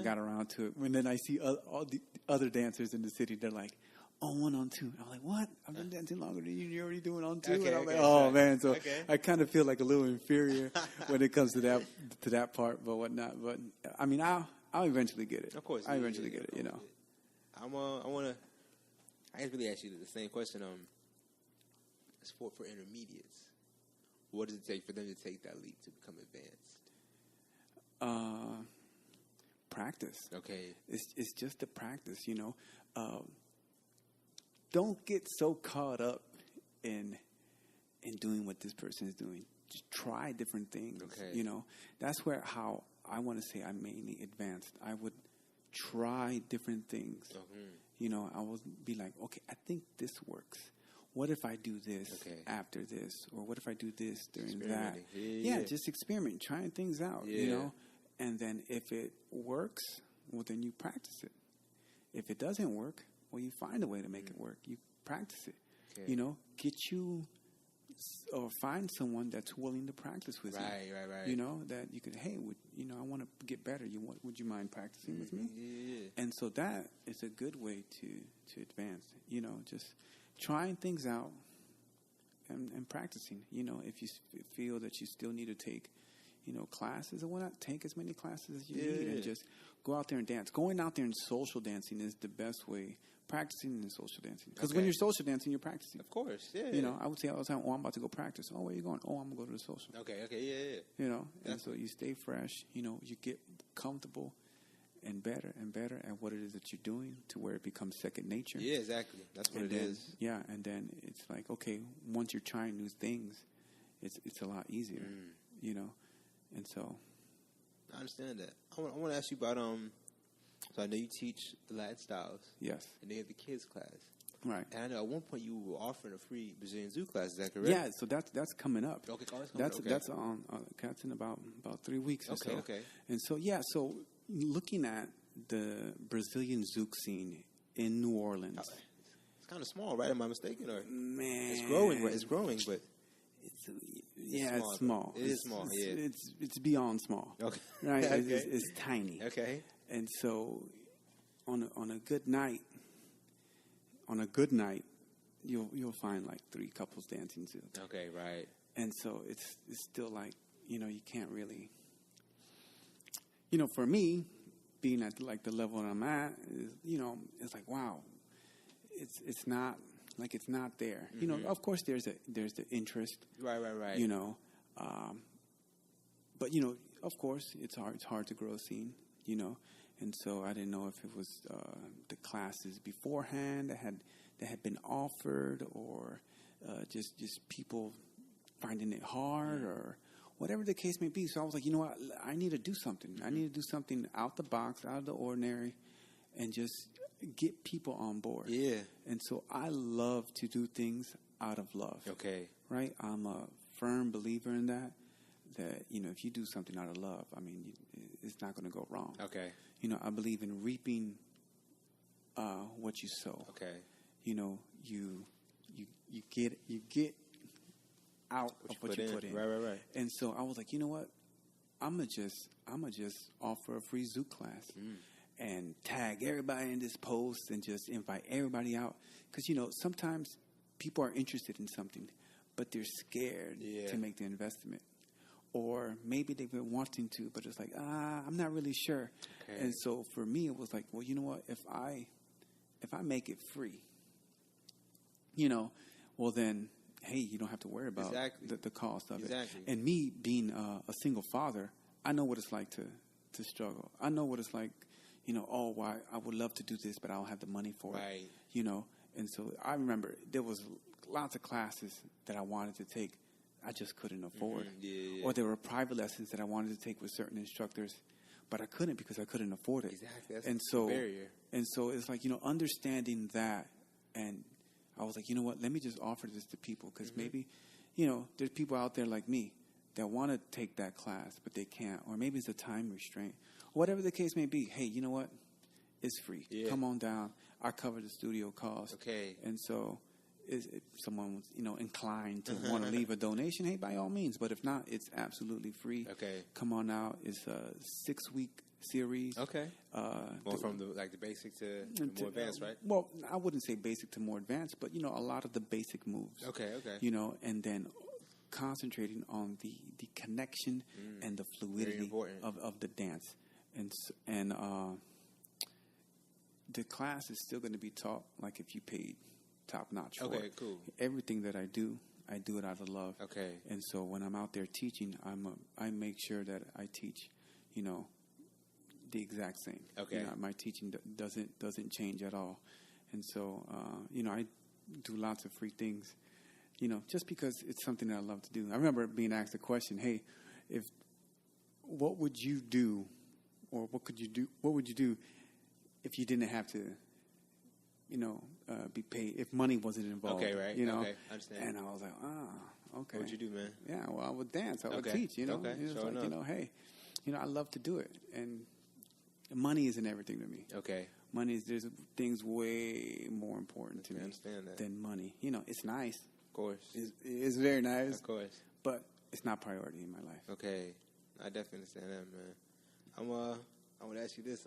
got around to it. And then I see all the other dancers in the city, they're like, one on two. I'm like, what? I've been dancing longer than you. You're already doing on two. And I'm like, man. So I kind of feel like a little inferior when it comes to that part, but whatnot. But I'll eventually get it. Of course, I'll eventually get it. I just really ask you the same question. Sport for intermediates. What does it take for them to take that leap to become advanced? Practice. Okay. It's just the practice. Don't get so caught up in doing what this person is doing. Just try different things. Okay. That's how I want to say I mainly advanced. I would try different things. I would be like, okay, I think this works. What if I do this after this? Or what if I do this during that? Yeah, just experiment, trying things out, And then if it works, well, then you practice it. If it doesn't work, well, you find a way to make it work. You practice it. Okay. Get you or find someone that's willing to practice with you. Right. That you could, hey, I want to get better. Would you mind practicing with me? Yeah. And so that is a good way to advance. Just trying things out and practicing. If you feel that you still need to take, classes and whatnot. Take as many classes as you need and just go out there and dance. Going out there and social dancing is the best way. Practicing in social dancing. Because when you're social dancing, you're practicing. Of course, yeah. I would say all the time, I'm about to go practice. Oh, where you going? Oh, I'm going to go to the social. Okay, yeah. And so you stay fresh. You get comfortable and better at what it is that you're doing to where it becomes second nature. Yeah, exactly. That's what it is. Yeah, and then it's like, okay, once you're trying new things, it's a lot easier, and so. I understand that. I want to ask you about, so I know you teach the Latin styles. Yes. And they have the kids class. Right. And I know at one point you were offering a free Brazilian Zouk class. Is that correct? Yeah, so that's coming up. Okay, that's on that's in about 3 weeks or so. Okay. And so so looking at the Brazilian Zouk scene in New Orleans. It's kind of small, right? Am I mistaken? Or man, it's growing, right? It's growing, but it's small. It is small. It's beyond small. Okay. Right. Okay. It's tiny. Okay. And so on a good night, you'll find like 3 couples dancing Zouk. Okay, right. And so it's still like, you can't really, for me, being at like the level that I'm at, it's like, wow, it's not there. Mm-hmm. Of course there's the interest. Right. But of course it's hard to grow a scene, And so I didn't know if it was the classes beforehand that had been offered, or just people finding it hard, or whatever the case may be. So I was like, you know what? I need to do something. I need to do something out the box, out of the ordinary, and just get people on board. Yeah. And so I love to do things out of love. Okay. Right? I'm a firm believer in that if you do something out of love, I mean, it's not going to go wrong. Okay. I believe in reaping what you sow. Okay. You get out of what you put in. Right. And so I was like, you know what? I'm gonna just offer a free Zouk class and tag everybody in this post and just invite everybody out, because sometimes people are interested in something, but they're scared to make the investment. Or maybe they've been wanting to, but it's like, I'm not really sure. Okay. And so for me, it was like, well, you know what? If I make it free, well then, hey, you don't have to worry about the cost of it. And me being a single father, I know what it's like to struggle. I know what it's like, I would love to do this, but I don't have the money for it. And so I remember there was lots of classes that I wanted to take. I just couldn't afford. Yeah. Or there were private lessons that I wanted to take with certain instructors, but I couldn't because I couldn't afford it. Exactly. That's the barrier. And so it's like, understanding that, and I was like, you know what, let me just offer this to people, because maybe, there's people out there like me that want to take that class, but they can't, or maybe it's a time restraint. Whatever the case may be, hey, you know what, it's free. Yeah. Come on down. I cover the studio cost. Okay. And so if someone was, inclined to want to leave a donation, hey, by all means. But if not, it's absolutely free. Okay. Come on out. It's a 6-week series. Okay. Going from the basic to more advanced, right? Well, I wouldn't say basic to more advanced, but, a lot of the basic moves. Okay. And then concentrating on the connection and the fluidity of the dance. And the class is still going to be taught like if you paid top-notch for it. Okay, cool. Everything that I do it out of love. Okay. And so when I'm out there teaching, I make sure that I teach, the exact same. Okay. My teaching doesn't change at all. And so, I do lots of free things, just because it's something that I love to do. I remember being asked a question, hey, what would you do, or what would you do if you didn't have to, be paid, if money wasn't involved? Okay, right. Okay, I understand. And I was like, okay. What would you do, man? Yeah, well, I would dance. I would teach, Okay, It was sure like, enough. Hey, I love to do it. And money isn't everything to me. Okay. There's things way more important to me than money. It's nice. Of course. It's very nice. Of course. But it's not priority in my life. Okay. I definitely understand that, man. I want to ask you this.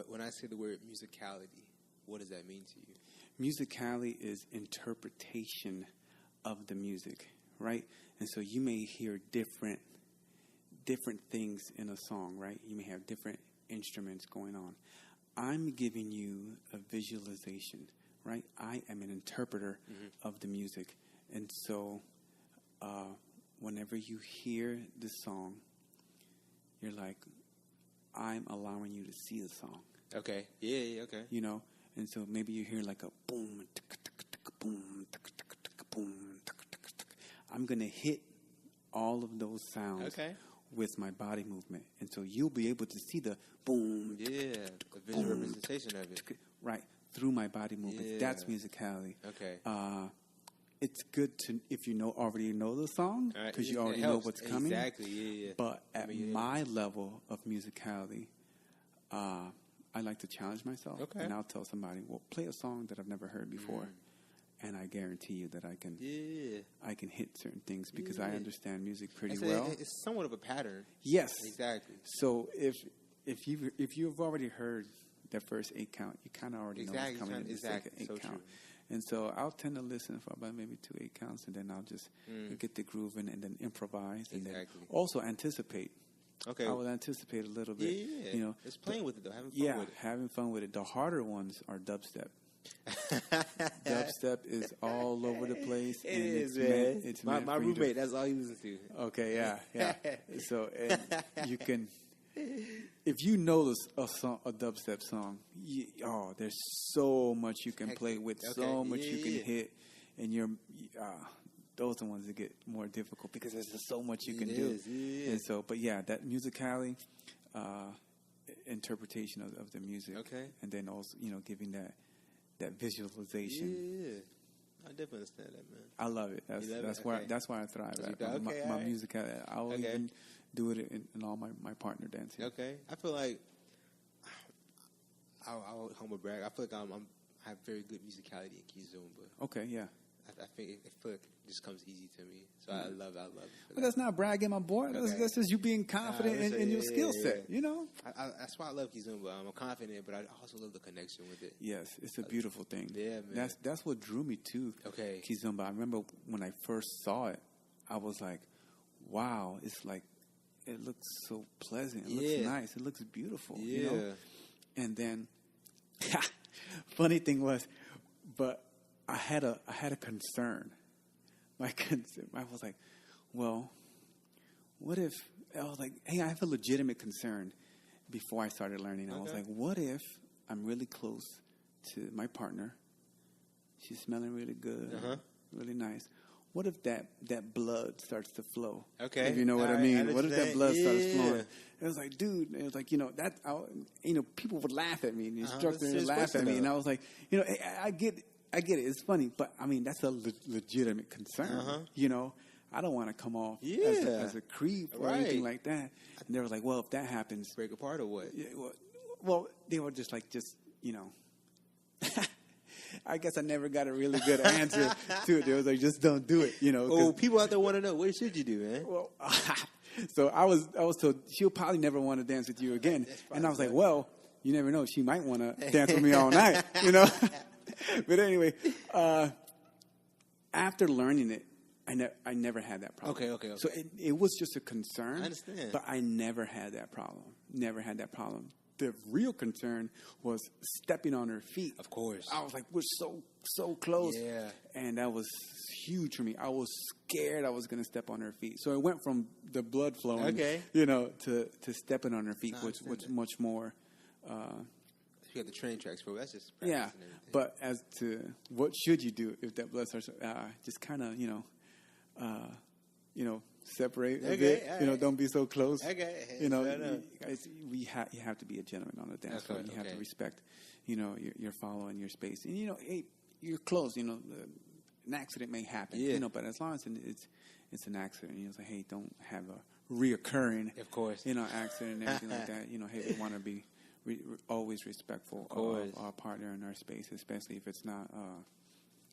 When I say the word musicality, what does that mean to you? Musicality is interpretation of the music, right? And so you may hear different things in a song, right? You may have different instruments going on. I'm giving you a visualization, right? I am an interpreter of the music. And so whenever you hear the song, you're like, I'm allowing you to see the song. Okay. Yeah, okay. You know? And so maybe you hear like a boom, boom, boom. I'm going to hit all of those sounds with my body movement. And so you'll be able to see the boom. Yeah, the visual representation of it. Right, through my body movement. Yeah. That's musicality. Okay. It's good to, if you already know the song, because you already know what's coming. Exactly, yeah. But at my level of musicality, I like to challenge myself. Okay. And I'll tell somebody, well, play a song that I've never heard before. And I guarantee you that I can hit certain things because I understand music pretty well. It's somewhat of a pattern. Yes, exactly. So if you've already heard that first 8 count, you kind of already know what's coming in the second 8 count. True. And so I'll tend to listen for about maybe 2 8 counts, and then I'll just get the groove in and then improvise, and then also anticipate. Okay, I will anticipate a little bit. Yeah. You know, it's playing with it though, having fun with it. Yeah, having fun with it. The harder ones are dubstep. Dubstep is all over the place. It is, man. It's my roommate. That's all he listens to. Okay, yeah. So and you can, if you know a dubstep song, there's so much you can play with, so much you can hit, and those are the ones that get more difficult because there's just so much you can do. Yeah. And so, but yeah, that musicality, interpretation of the music, and then also giving that visualization. Yeah, I definitely understand that, man. I love it. That's why I thrive at my music. I will even do it in all my partner dancing. Okay, I feel like I'll humble brag. I feel like I have very good musicality in Kizomba. Okay, yeah. I feel like it just comes easy to me. So I love it. But that's not bragging, my boy. That's just you being confident in your skill set, you know? That's why I love Kizomba. I'm confident, but I also love the connection with it. Yes, it's a beautiful thing. Yeah, man. That's what drew me to Kizomba. I remember when I first saw it, I was like, wow, it's like, it looks so pleasant. It looks nice. It looks beautiful, you know? And then, funny thing was, but I had a concern. My concern, I was like, well, what if, I was like, hey, I have a legitimate concern before I started learning. I was like, what if I'm really close to my partner? She's smelling really good, really nice. What if that blood starts to flow? Okay. If you know what I mean. What if that blood starts flowing? It was like, dude, it was like, people would laugh at me. And the instructor would laugh at me. And I was like, I get it. It's funny, but I mean that's a legitimate concern. I don't want to come off as a creep or anything like that. And they were like, "Well, if that happens, break apart or what?" Yeah, well, they were just like, I guess I never got a really good answer to it. They was like, "Just don't do it," Oh, people out there want to know what should you do, man? Well, so I was told she'll probably never want to dance with you again, and I was like, "Well, you never know. She might want to dance with me all night," But anyway, after learning it, I never had that problem. Okay. So it was just a concern. I understand. But I never had that problem. Never had that problem. The real concern was stepping on her feet. Of course. I was like, we're so close. Yeah. And that was huge for me. I was scared I was going to step on her feet. So it went from the blood flowing, to stepping on her feet, which was much more... You have the train tracks for it. That's just but as to what should you do if that blood starts, just kind of separate a bit. Right. Don't be so close. Okay. You have to be a gentleman on the dance floor. You have to respect, you're following your space. And hey, you're close. An accident may happen. Yeah. But as long as it's an accident, it's like, hey, don't have a reoccurring, of course, accident and everything like that. Hey, we want to be. Always respectful of our partner in our space, especially if it's not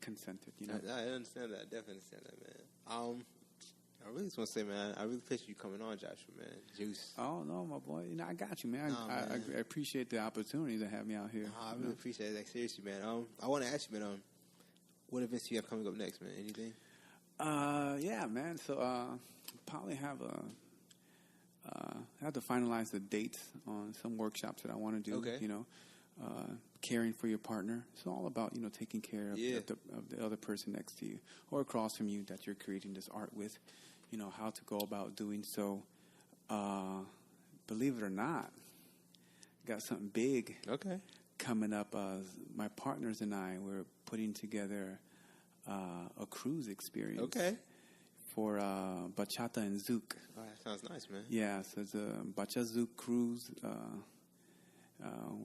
consented. I understand that. I definitely understand that, man. I really just want to say, man, I really appreciate you coming on, Joshua, man. Juice. Oh no, my boy. I got you, man. I appreciate the opportunity to have me out here. I really appreciate it. Like, seriously, man. I want to ask you, man. What events do you have coming up next, man? Anything? Yeah, man. So probably have I have to finalize the dates on some workshops that I want to do. Okay. Caring for your partner. It's all about taking care of, of the other person next to you or across from you that you're creating this art with. How to go about doing so. Believe it or not, got something big. Okay. Coming up. My partners and I were putting together a cruise experience. Okay. For Bachata and Zouk. Oh, that sounds nice, man. Yeah, so it's a Bachata Zouk cruise.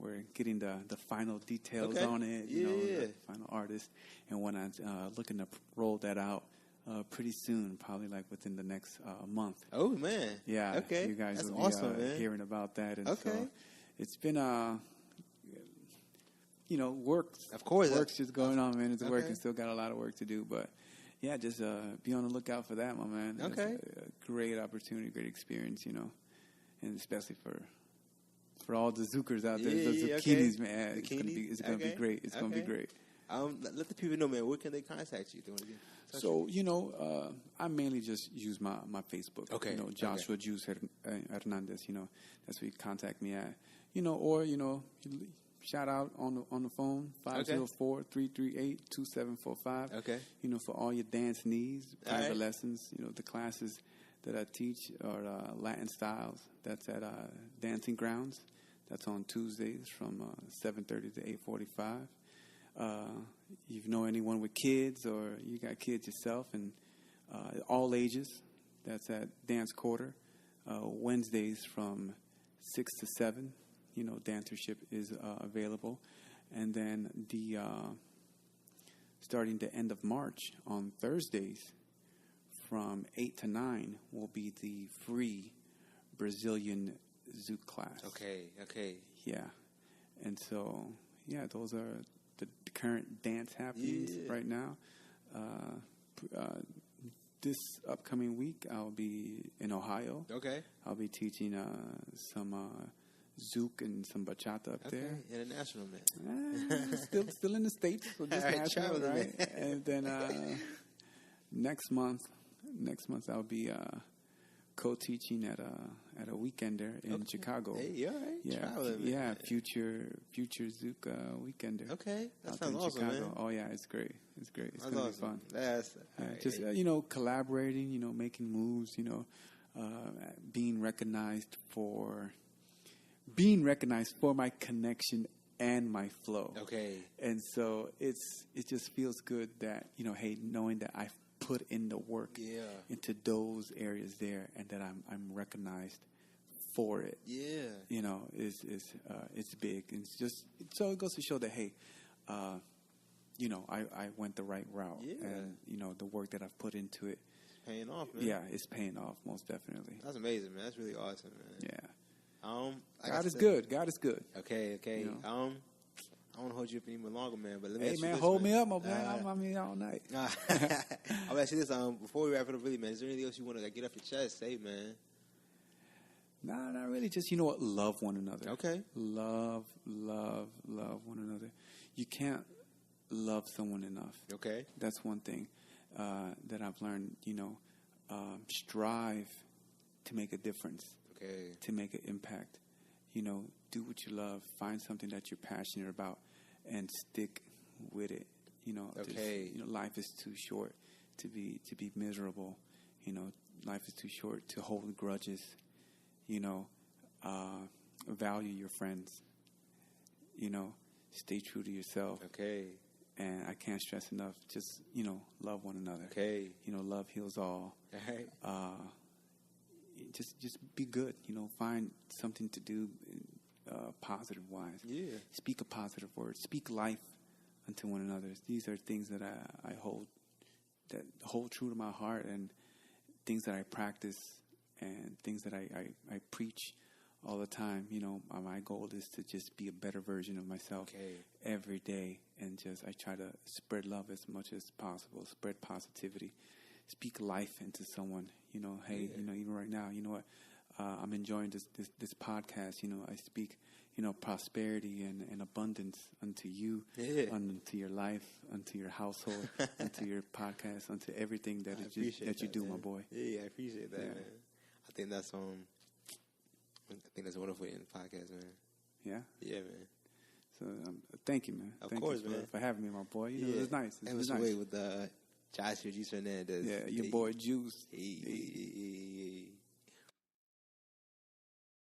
We're getting the final details on it, the final artist. And when I'm looking to roll that out pretty soon, probably like within the next month. Oh, man. Yeah. Okay. You guys That's will be awesome, man. hearing about that. And so it's been work. Of course. Work's just going on, man. It's work and still got a lot of work to do. But, yeah, just be on the lookout for that, my man. Okay. It's a great opportunity, great experience, and especially for all the Zoukers out there, the zucchinis, man. It's going to be great. It's going to be great. Let the people know, man, where can they contact you if they want to get in touch with you? I mainly just use my Facebook. Okay. Joshua Juice Hernandez, that's where you contact me at. Or, shout out on the phone, 504-338-2745. Okay. For all your dance needs, private lessons, the classes that I teach are Latin styles. That's at Dancing Grounds. That's on Tuesdays from 7:30 to 8:45. You know anyone with kids or you got kids yourself and all ages, that's at Dance Quarter. Wednesdays from 6 to 7. Dancership is available. And then starting the end of March on Thursdays from 8 to 9 will be the free Brazilian Zouk class. Okay. Yeah. And so, those are the current dance happenings right now. This upcoming week, I'll be in Ohio. Okay. I'll be teaching some Zouk and some Bachata up there. International, man. Still in the States, so just national, right? Man. And then next month I'll be co-teaching at a weekender in Chicago. Hey, all right. Yeah, future Zouk weekender. Okay, that sounds awesome, Chicago. man. Oh yeah, it's great. It's great. It's gonna be fun. That's just collaborating, making moves, being recognized for my connection and my flow. Okay. And so it just feels good that hey, knowing that I've put in the work into those areas there, and that I'm recognized for it. Yeah. It's big. And it's just so it goes to show that hey, I went the right route, and the work that I've put into it, it's paying off, man. Yeah, it's paying off most definitely. That's amazing, man. That's really awesome, man. Yeah. God is good. God is good. Okay. I don't want to hold you up any more longer, man. But let me ask you man, this, hold man. me up, my man. I'm here all night. I'll ask you this. Before we wrap it up, really, man, is there anything else you want to get off your chest? Say, man. Nah, not really. Just love one another. Okay. Love one another. You can't love someone enough. Okay. That's one thing that I've learned. Strive to make a difference. Okay. To make an impact. Do what you love. Find something that you're passionate about, and stick with it. Okay. Life is too short to be miserable. Life is too short to hold grudges. Value your friends. Stay true to yourself. Okay. And I can't stress enough. Just love one another. Okay. Love heals all. All right. Just be good. Find something to do, positive wise. Yeah. Speak a positive word. Speak life unto one another. These are things that I hold true to my heart, and things that I practice, and things that I preach all the time. My goal is to just be a better version of myself every day, and I try to spread love as much as possible. Spread positivity. Speak life into someone. Hey, even right now, I'm enjoying this podcast. I speak prosperity and abundance unto you, unto your life, unto your household, unto your podcast, unto everything that you do, man. My boy. Yeah, I appreciate that, man. I think that's wonderful in the podcast, man. Yeah? Yeah, man. So, thank you, man. Of course, man. For having me, my boy. It was nice. It was nice. With Joshua Juice Hernandez. Yeah, your boy Juice. Hey.